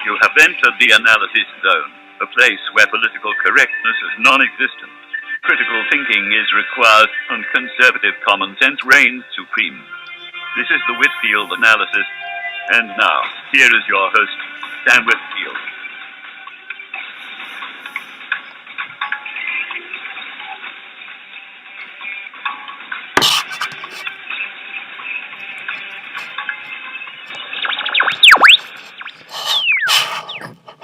You have entered the analysis zone, a place where political correctness is non-existent. Critical thinking is required and conservative common sense reigns supreme. This is the Whitfield Analysis, and now, here is your host, Sam Whitfield.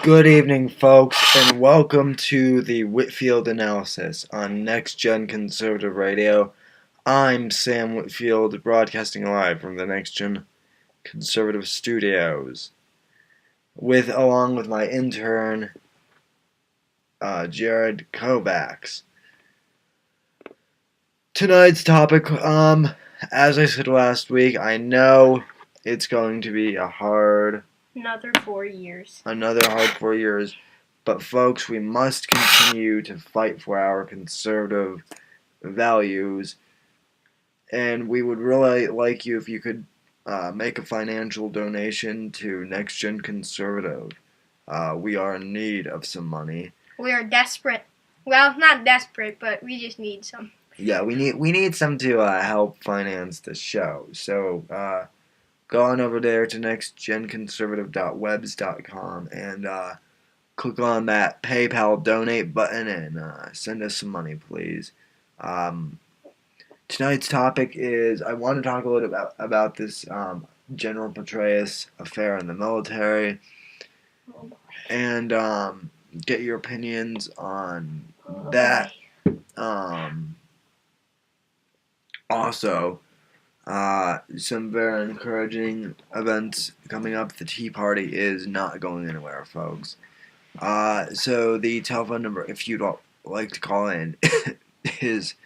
Good evening, folks, and welcome to the Whitfield Analysis on Next Gen Conservative Radio. I'm Sam Whitfield, broadcasting live from the Next Gen Conservative Studios, along with my intern, Jared Kovacs. Tonight's topic, as I said last week, I know it's going to be Another 4 years. Another hard 4 years. But folks, we must continue to fight for our conservative values. And we would really like you if you could make a financial donation to Next Gen Conservative. We are in need of some money. We are desperate. Well, not desperate, but we just need some. Yeah, we need some to help finance the show. So, go on over there to nextgenconservative.webs.com and click on that PayPal donate button and send us some money, please. Tonight's topic is, I want to talk a little about this General Petraeus affair in the military and get your opinions on that. Also, some very encouraging events coming up. The Tea Party is not going anywhere, folks. So the telephone number, if you'd like to call in, is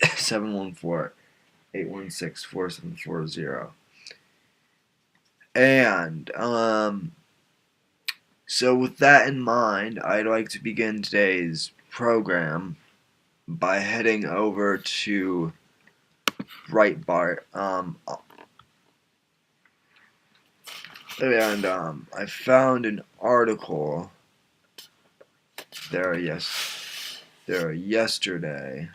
714-816-4740. And, so with that in mind, I'd like to begin today's program by heading over to Breitbart, and I found an article there yesterday.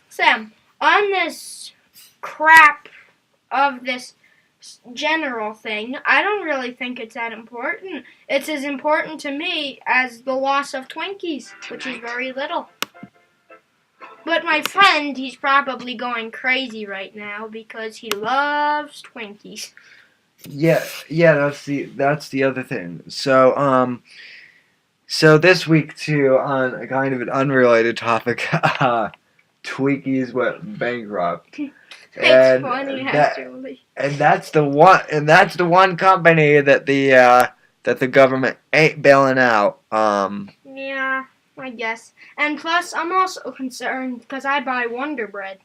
Sam, on this crap of this general thing, I don't really think it's that important. It's as important to me as the loss of Twinkies, which is very little. But my friend, he's probably going crazy right now because he loves Twinkies. Yeah, that's the other thing. So this week too, on a kind of an unrelated topic, Twinkies went bankrupt. It's funny, actually. And that's the one company that the government ain't bailing out. Yeah, I guess. And plus, I'm also concerned because I buy Wonder Bread.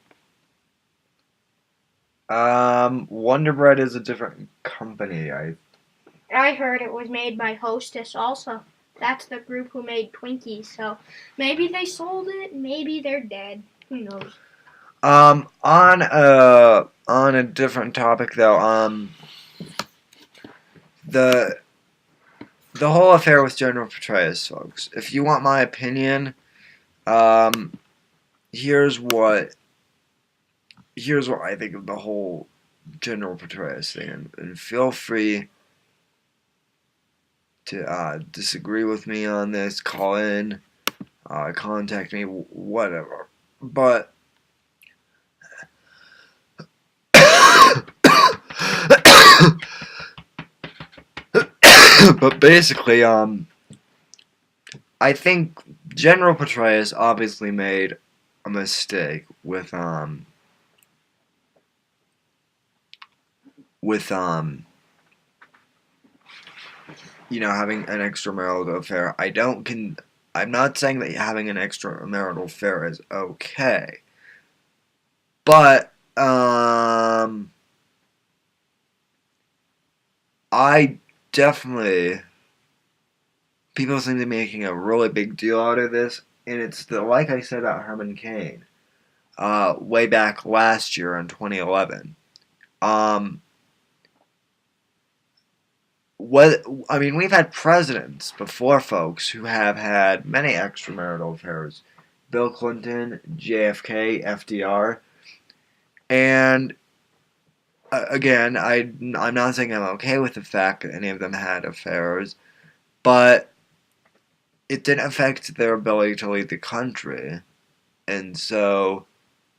Wonder Bread is a different company. I heard it was made by Hostess also. That's the group who made Twinkies. So maybe they sold it. Maybe they're dead. Who knows? On a different topic though, the whole affair with General Petraeus, folks. If you want my opinion, here's what I think of the whole General Petraeus thing, and feel free to disagree with me on this. Call in, contact me, whatever. But basically, I think General Petraeus obviously made a mistake with having an extramarital affair. I'm not saying that having an extramarital affair is okay, but I definitely people seem to be making a really big deal out of this, and it's like I said about Herman Cain, way back last year in 2011. We've had presidents before, folks, who have had many extramarital affairs. Bill Clinton, JFK, FDR, and again, I'm not saying I'm okay with the fact that any of them had affairs, but it didn't affect their ability to lead the country, and so,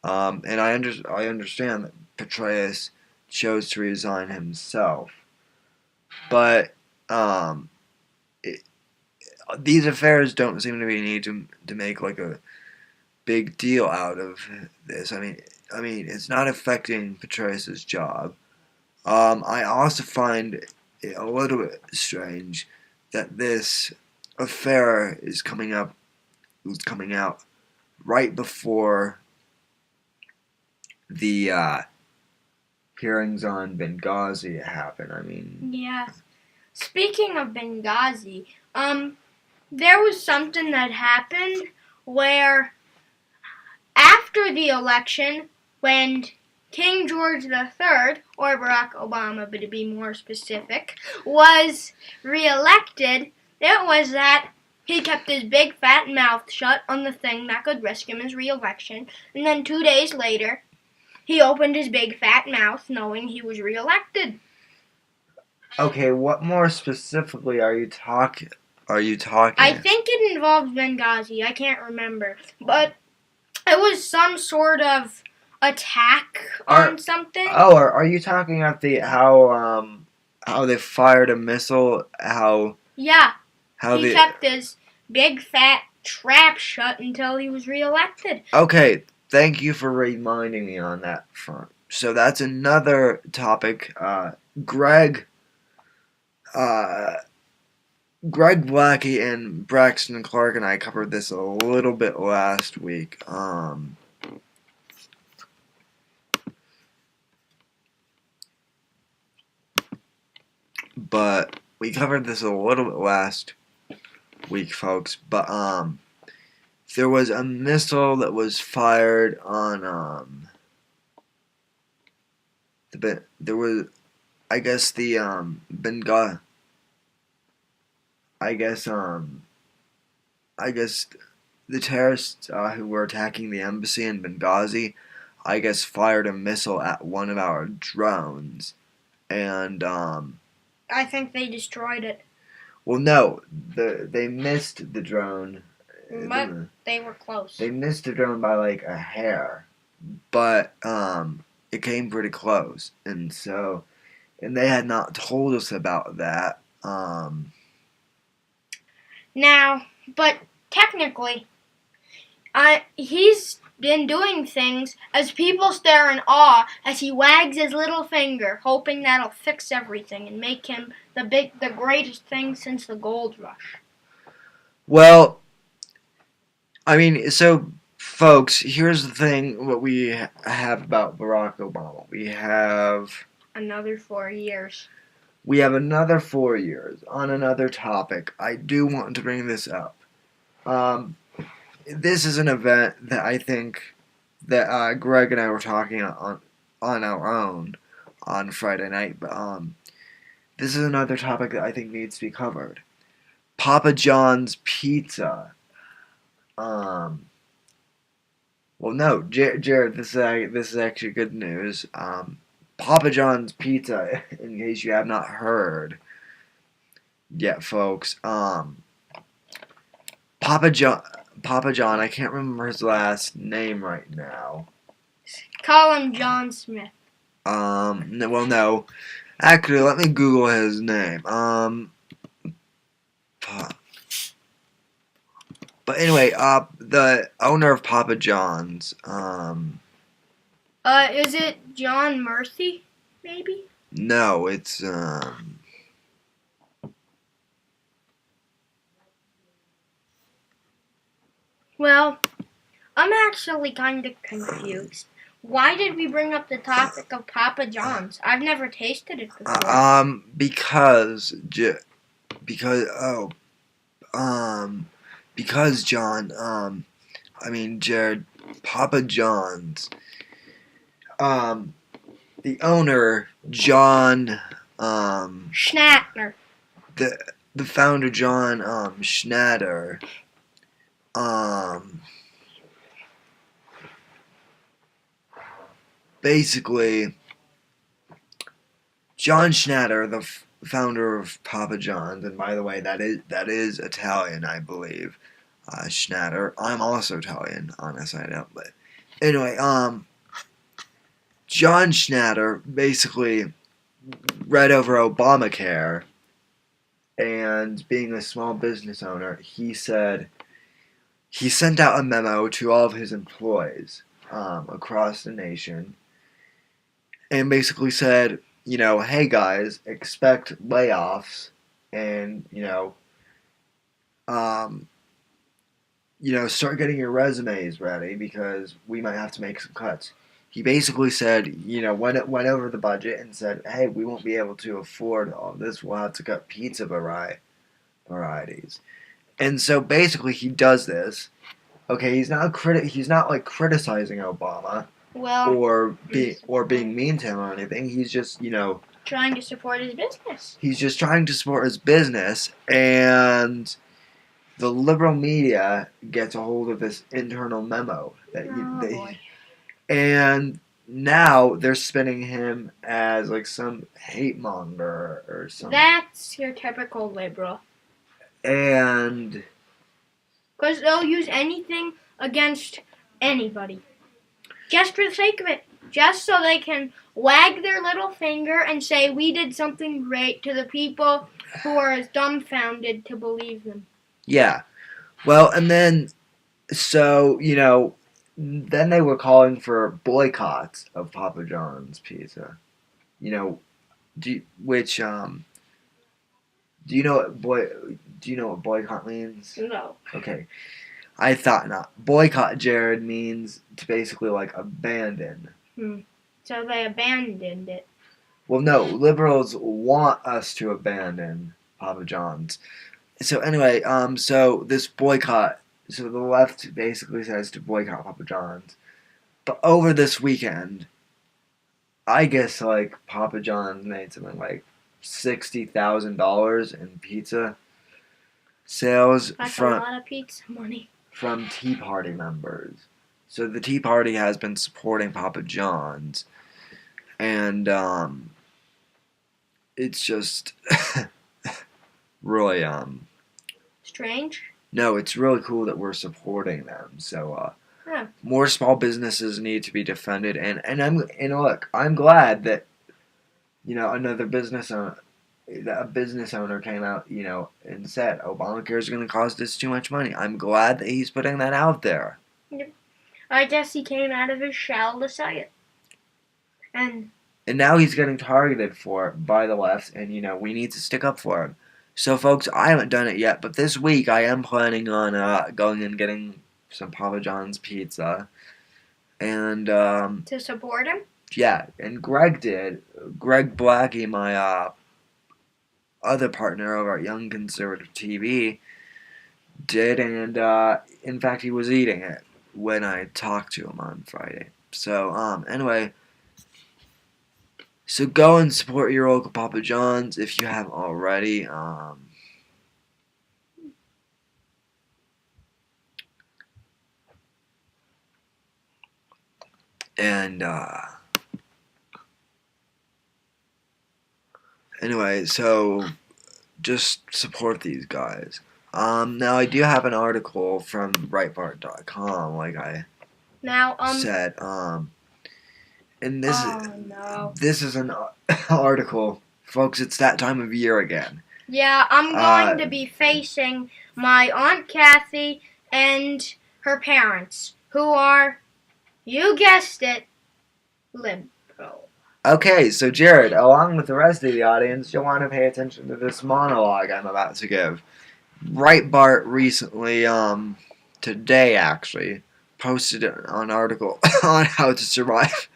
and I understand that Petraeus chose to resign himself, but these affairs don't seem to be need to make like a big deal out of this. I mean, it's not affecting Petraeus' job. I also find it a little bit strange that this affair is coming out right before the hearings on Benghazi happen. I mean, Yeah. Speaking of Benghazi, there was something that happened where after the election, when King George III, or Barack Obama, but to be more specific, was reelected, it was that he kept his big fat mouth shut on the thing that could risk him his reelection, and then 2 days later, he opened his big fat mouth knowing he was reelected. okay, what more specifically are you talking? I think it involved Benghazi. I can't remember, but it was some sort of attack on something. Oh, are you talking about how they fired a missile? Yeah. How he kept his big fat trap shut until he was reelected. Okay, thank you for reminding me on that front. So that's another topic. Greg Blackie and Braxton Clark and I covered this a little bit last week. But we covered this a little bit last week, folks. But there was a missile that was fired on there was, I guess, the Benghazi. I guess the terrorists who were attacking the embassy in Benghazi, I guess, fired a missile at one of our drones, and I think they destroyed it. Well, no, they missed the drone. But they were close. They missed the drone by like a hair, but it came pretty close, and they had not told us about that. Now, but technically, he's been doing things as people stare in awe as he wags his little finger, hoping that'll fix everything and make him the greatest thing since the gold rush. Well, I mean, so folks, here's the thing: what we have about Barack Obama, we have another 4 years. We have another 4 years on another topic. I do want to bring this up. This is an event that I think that Greg and I were talking on our own on Friday night. But this is another topic that I think needs to be covered. Papa John's Pizza. Well, no, Jared. This is actually good news. Papa John's Pizza, in case you have not heard yet, folks. Papa John, I can't remember his last name right now. Call him John Smith. No. Actually, let me Google his name. But anyway, the owner of Papa John's, is it John Murphy, maybe? No, it's, Well, I'm actually kind of confused. Why did we bring up the topic of Papa John's? I've never tasted it before. Because because Jared, Papa John's, the owner, John, Schnatter. the founder, John, Schnatter, basically, John Schnatter, the founder of Papa John's, and by the way, that is Italian, I believe. Schnatter. I'm also Italian, honestly, I don't. But anyway, John Schnatter basically read over Obamacare, and being a small business owner, he said he sent out a memo to all of his employees across the nation, and basically said, hey guys, expect layoffs, and start getting your resumes ready because we might have to make some cuts. He basically said, went over the budget and said, hey, we won't be able to afford all this. We'll have to cut pizza varieties. And so basically he does this. Okay, he's not like criticizing Obama. Well, or being mean to him or anything. He's just, trying to support his business. He's just trying to support his business, and the liberal media gets a hold of this internal memo and now they're spinning him as like some hate monger or something. That's your typical liberal. And because they'll use anything against anybody. Just for the sake of it. Just so they can wag their little finger and say we did something great to the people who are as dumbfounded to believe them. Yeah. Well, and then, so, then they were calling for boycotts of Papa John's pizza. Do you know what boycott means? No. Okay. I thought not. Boycott, Jared, means to basically like abandon. So they abandoned it. Well, no, liberals want us to abandon Papa John's. So anyway, so this boycott, so the left basically says to boycott Papa John's. But over this weekend, I guess like Papa John's made something like $60,000 in pizza sales. That's a lot of pizza money. From Tea Party members. So the Tea Party has been supporting Papa John's, and it's just really strange. No, it's really cool that we're supporting them. So more small businesses need to be defended, and look, I'm glad that another business owner. A business owner came out, and said Obamacare is going to cost us too much money. I'm glad that he's putting that out there. I guess he came out of his shell to say it. And now he's getting targeted for it by the left, and we need to stick up for him. So, folks, I haven't done it yet, but this week I am planning on going and getting some Papa John's pizza, and to support him. Yeah, and Greg Blackie, my other partner over at Young Conservative TV, did, and in fact he was eating it when I talked to him on Friday. So anyway, so go and support your local Papa John's if you haven't already. Anyway, so just support these guys. Now I do have an article from Breitbart.com, like I said. And this is an article, folks. It's that time of year again. Yeah, I'm going to be facing my Aunt Kathy and her parents, who are, you guessed it, liberal. Okay, so Jared, along with the rest of the audience, you'll want to pay attention to this monologue I'm about to give. Breitbart recently, today actually, posted an article on how to survive.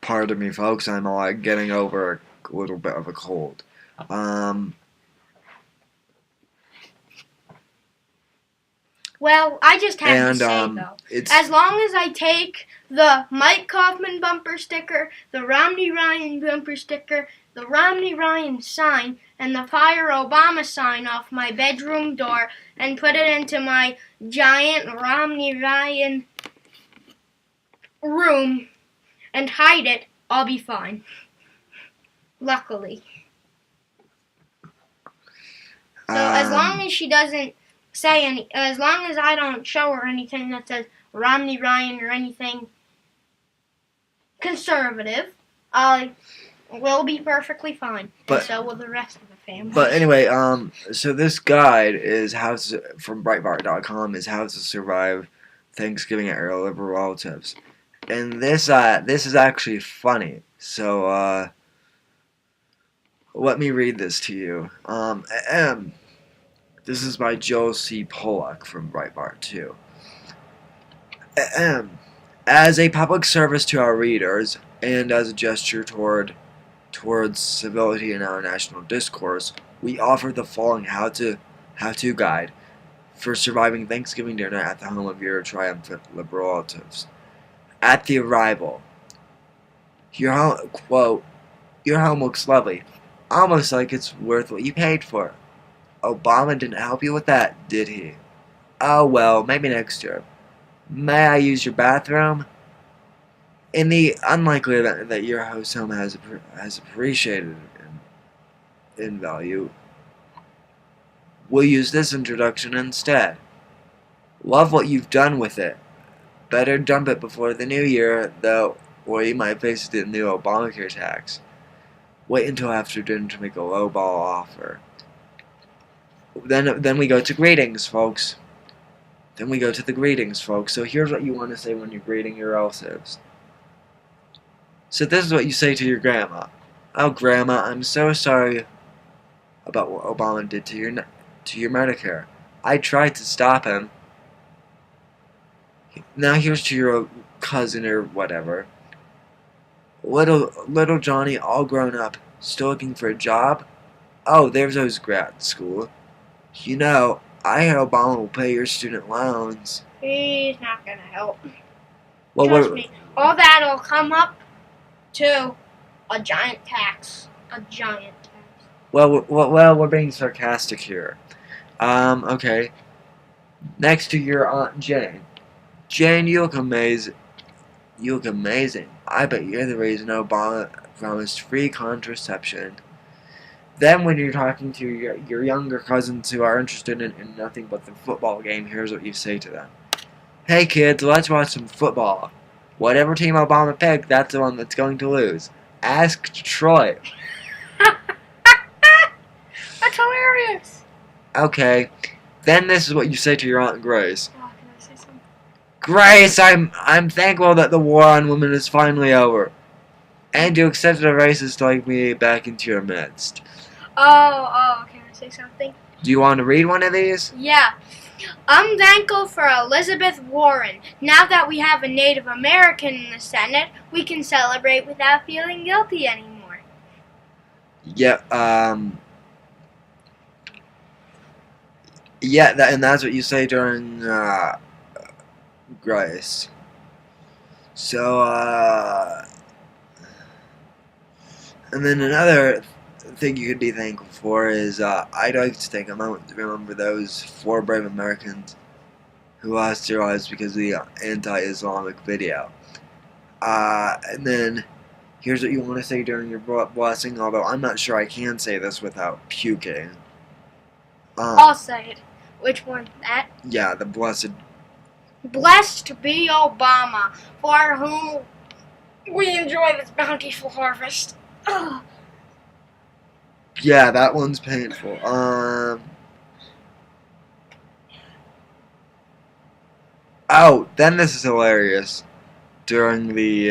Pardon me, folks, I'm getting over a little bit of a cold. Well, I just have to And say, though, it's as long as I take the Mike Kaufman bumper sticker, the Romney Ryan bumper sticker, the Romney Ryan sign, and the Fire Obama sign off my bedroom door and put it into my giant Romney Ryan room and hide it, I'll be fine. Luckily. So as long as she doesn't say as long as I don't show her anything that says Romney Ryan or anything conservative, I will be perfectly fine. And so will the rest of the family. But anyway, so this guide is from Breitbart.com is how to survive Thanksgiving at your liberal relatives, and this is actually funny. So let me read this to you. This is by Joel C. Pollack from Breitbart too. As a public service to our readers and as a gesture towards civility in our national discourse, we offer the following how-to guide for surviving Thanksgiving dinner at the home of your triumphant liberal relatives. At the arrival, your home, quote, your home looks lovely, almost like it's worth what you paid for. Obama didn't help you with that, did he? Oh well, maybe next year. May I use your bathroom? In the unlikely event that your host home has appreciated in value, we'll use this introduction instead. Love what you've done with it. Better dump it before the new year, though, or you might face the new Obamacare tax. Wait until after dinner to make a lowball offer. Then we go to greetings, folks. So here's what you want to say when you're greeting your relatives. So this is what you say to your grandma. Oh, Grandma, I'm so sorry about what Obama did to your Medicare. I tried to stop him. Now here's to your cousin or whatever. Little Johnny, all grown up, still looking for a job? Oh, there's those grad school. You know, I hear Obama will pay your student loans. He's not gonna help. Well, Trust me, all that'll come up to a giant tax. A giant tax. Well, we're being sarcastic here. Okay. Next to your Aunt Jane. Jane, you look amazing. I bet you're the reason Obama promised free contraception. Then when you're talking to your younger cousins who are interested in nothing but the football game, here's what you say to them. Hey kids, let's watch some football. Whatever team Obama picked, that's the one that's going to lose. Ask Detroit. That's hilarious. Okay. Then this is what you say to your Aunt Grace. Oh, can I say something? Grace, I'm thankful that the war on women is finally over. And you accepted a racist like me back into your midst. Oh, can I say something? Do you want to read one of these? Yeah. I'm thankful for Elizabeth Warren. Now that we have a Native American in the Senate, we can celebrate without feeling guilty anymore. Yeah, and that's what you say during, Grace. So, and then another thing you could be thankful for is, I'd like to take a moment to remember those 4 brave Americans who lost their lives because of the anti-Islamic video. And then, here's what you want to say during your blessing, although I'm not sure I can say this without puking. I'll say it. Which one? That? Yeah, the blessed. Blessed be Obama, for whom we enjoy this bountiful harvest. Ugh. Yeah, that one's painful. Oh, then this is hilarious. During the,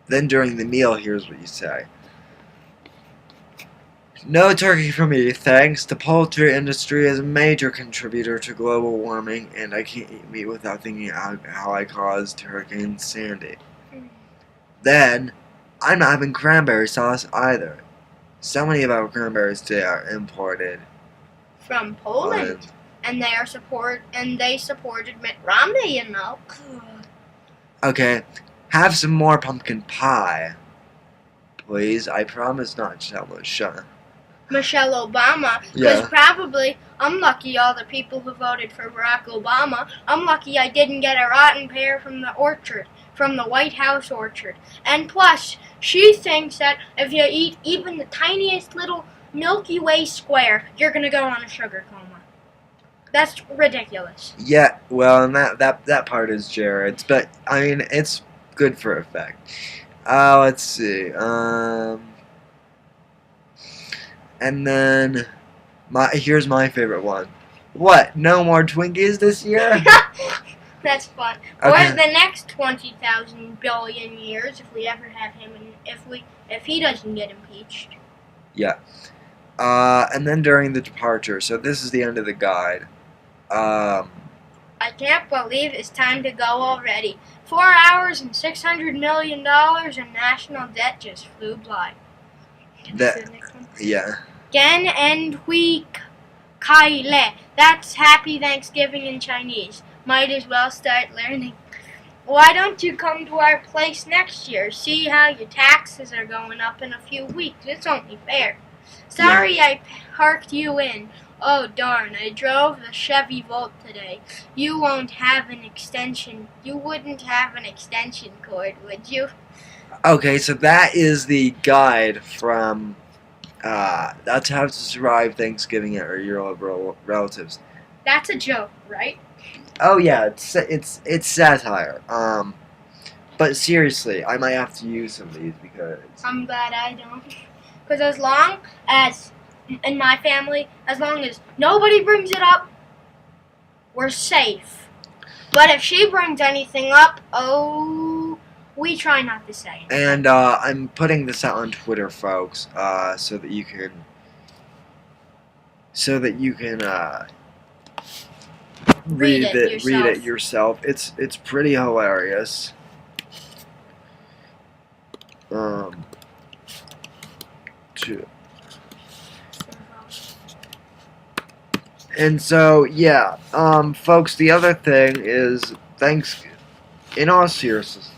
Then during the meal, here's what you say. No turkey for me, thanks. The poultry industry is a major contributor to global warming, and I can't eat meat without thinking how I caused Hurricane Sandy. Then, I'm not having cranberry sauce either. So many of our cranberries today are imported. From Poland. And they supported Mitt Romney, you know. Okay, have some more pumpkin pie. Please, I promise not to tell Michelle Obama, because probably I'm lucky all the people who voted for Barack Obama. I'm lucky I didn't get a rotten pear from the orchard, from the White House orchard. And plus, she thinks that if you eat even the tiniest little Milky Way square, you're gonna go on a sugar coma. That's ridiculous. Yeah, well, and that part is Jared's, but I mean it's good for effect. Let's see. And then here's my favorite one. What? No more Twinkies this year? That's fun. Okay. Or the next 20,000 billion years, if we ever have him, and if he doesn't get impeached. Yeah. And then during the departure. So this is the end of the guide. I can't believe it's time to go already. 4 hours and $600 million and national debt just flew by. Yeah. Gen en hui kai le. That's Happy Thanksgiving in Chinese. Might as well start learning. Why don't you come to our place next year? See how your taxes are going up in a few weeks. It's only fair. Sorry I parked you in. Oh darn, I drove the Chevy Volt today. You won't have an extension. You wouldn't have an extension cord, would you? Okay, so that is the guide from That's How to Survive Thanksgiving at Your Relatives. That's a joke, right? Oh yeah, it's satire. But seriously, I might have to use some of these because I'm glad I don't. Because as long as, in my family, as long as nobody brings it up, we're safe. But if she brings anything up, we try not to say it. And I'm putting this out on Twitter, folks, so that you can read it yourself. It's pretty hilarious. And so yeah, folks. The other thing is, in all seriousness,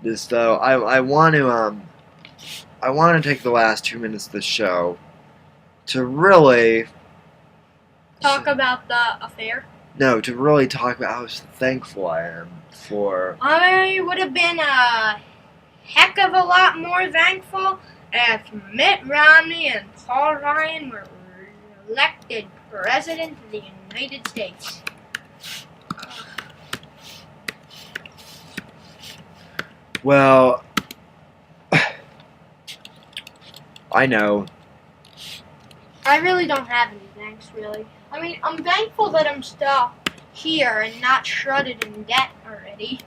I want to take the last 2 minutes of the show to really talk about the affair. No, to really talk about how thankful I am for. I would have been a heck of a lot more thankful if Mitt Romney and Paul Ryan were elected President of the United States. Well, I know. I really don't have any thanks, really. I mean, I'm thankful that I'm still here and not shredded in debt already.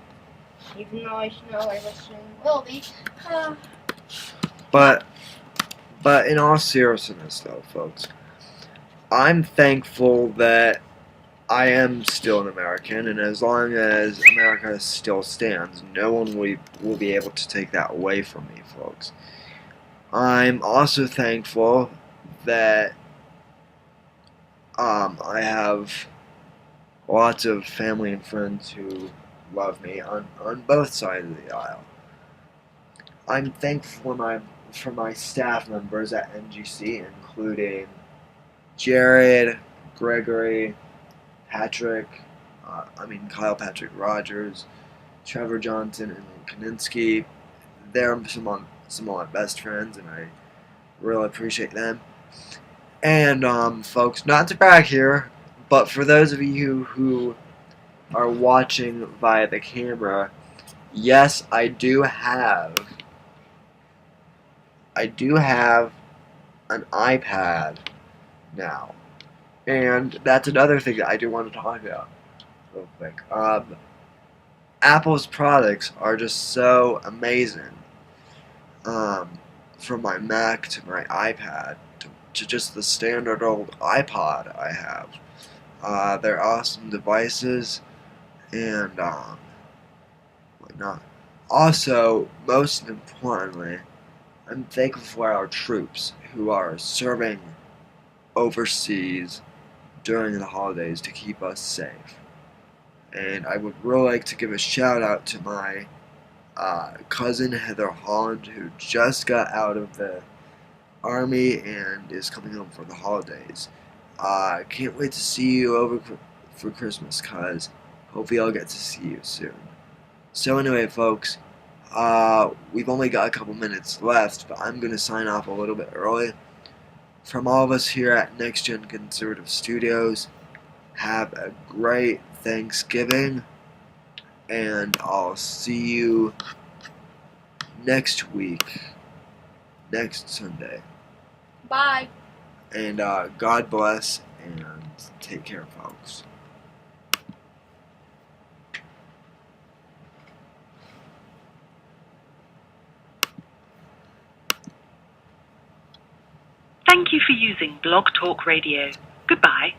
Even though I know I soon will be. But in all seriousness, though, folks, I'm thankful that I am still an American, and as long as America still stands, no one will be able to take that away from me, folks. I'm also thankful that I have lots of family and friends who love me on both sides of the aisle. I'm thankful for my staff members at NGC, including Jared, Gregory, Patrick, Kyle Patrick Rogers, Trevor Johnson, and Kaninsky. They're some of my best friends, and I really appreciate them. And, folks, not to brag here, but for those of you who are watching via the camera, yes, I do have an iPad now. And that's another thing that I do want to talk about real quick. Apple's products are just so amazing. From my Mac to my iPad to just the standard old iPod I have. They're awesome devices, and whatnot. Also, most importantly, I'm thankful for our troops who are serving overseas during the holidays to keep us safe. And I would really like to give a shout out to my cousin Heather Holland, who just got out of the Army and is coming home for the holidays. I can't wait to see you over for Christmas, cuz hopefully I'll get to see you soon. So anyway, folks, we've only got a couple minutes left, but I'm going to sign off a little bit early. From all of us here at Next Gen Conservative Studios, have a great Thanksgiving, and I'll see you next week, next Sunday. Bye. And God bless, and take care, folks. Thank you for using Blog Talk Radio. Goodbye.